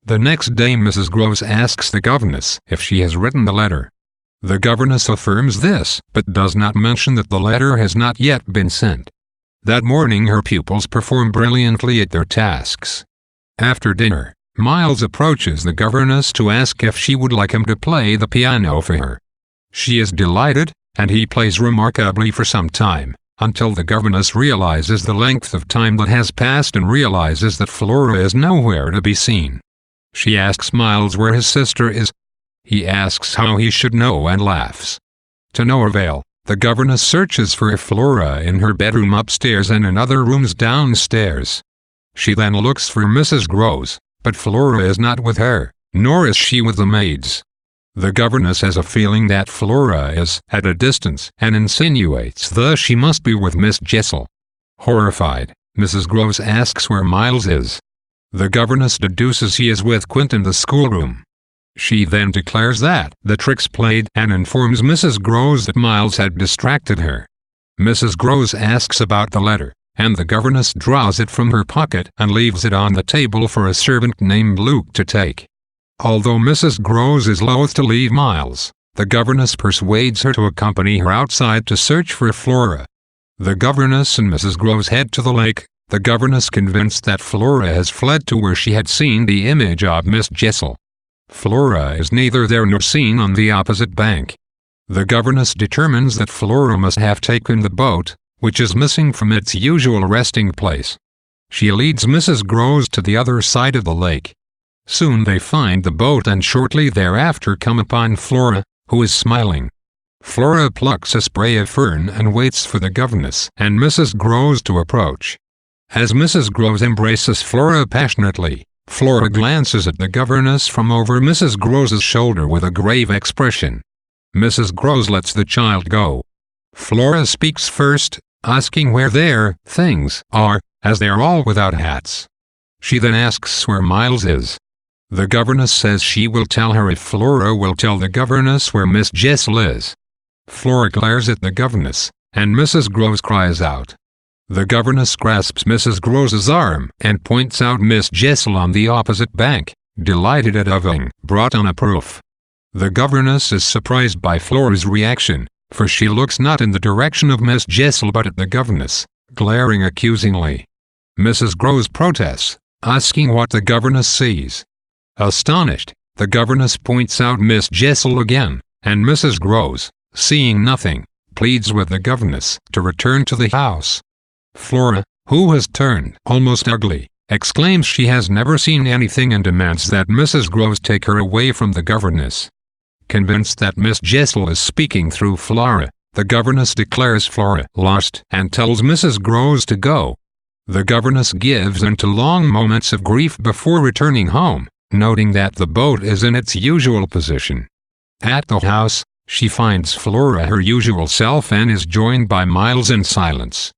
The next day Mrs. Groves asks the governess if she has written the letter. The governess affirms this, but does not mention that the letter has not yet been sent. That morning her pupils perform brilliantly at their tasks. After dinner, Miles approaches the governess to ask if she would like him to play the piano for her. She is delighted, and he plays remarkably for some time, until the governess realizes the length of time that has passed and realizes that Flora is nowhere to be seen. She asks Miles where his sister is. He asks how he should know and laughs. To no avail, the governess searches for Flora in her bedroom upstairs and in other rooms downstairs. She then looks for Mrs. Groves, but Flora is not with her, nor is she with the maids. The governess has a feeling that Flora is at a distance and insinuates thus she must be with Miss Jessel. Horrified, Mrs. Groves asks where Miles is. The governess deduces he is with Quint in the schoolroom. She then declares that the trick's played and informs Mrs. Groves that Miles had distracted her. Mrs. Groves asks about the letter, and the governess draws it from her pocket and leaves it on the table for a servant named Luke to take. Although Mrs. Groves is loath to leave Miles, the governess persuades her to accompany her outside to search for Flora. The governess and Mrs. Groves head to the lake, the governess convinced that Flora has fled to where she had seen the image of Miss Jessel. Flora is neither there nor seen on the opposite bank. The governess determines that Flora must have taken the boat, which is missing from its usual resting place. She leads Mrs. Groves to the other side of the lake. Soon they find the boat and shortly thereafter come upon Flora, who is smiling. Flora plucks a spray of fern and waits for the governess and Mrs. Groves to approach. As Mrs. Groves embraces Flora passionately, Flora glances at the governess from over Mrs. Groves's shoulder with a grave expression. Mrs. Groves lets the child go. Flora speaks first, asking where their things are, as they are all without hats. She then asks where Miles is. The governess says she will tell her if Flora will tell the governess where Miss Jessel is. Flora glares at the governess, and Mrs. Groves cries out. The governess grasps Mrs. Groves's arm and points out Miss Jessel on the opposite bank, delighted at having brought on a proof. The governess is surprised by Flora's reaction, for she looks not in the direction of Miss Jessel but at the governess, glaring accusingly. Mrs. Groves protests, asking what the governess sees. Astonished, the governess points out Miss Jessel again, and Mrs. Groves, seeing nothing, pleads with the governess to return to the house. Flora, who has turned almost ugly, exclaims she has never seen anything and demands that Mrs. Groves take her away from the governess. Convinced that Miss Jessel is speaking through Flora, the governess declares Flora lost and tells Mrs. Groves to go. The governess gives into long moments of grief before returning home, noting that the boat is in its usual position. At the house, she finds Flora her usual self and is joined by Miles in silence.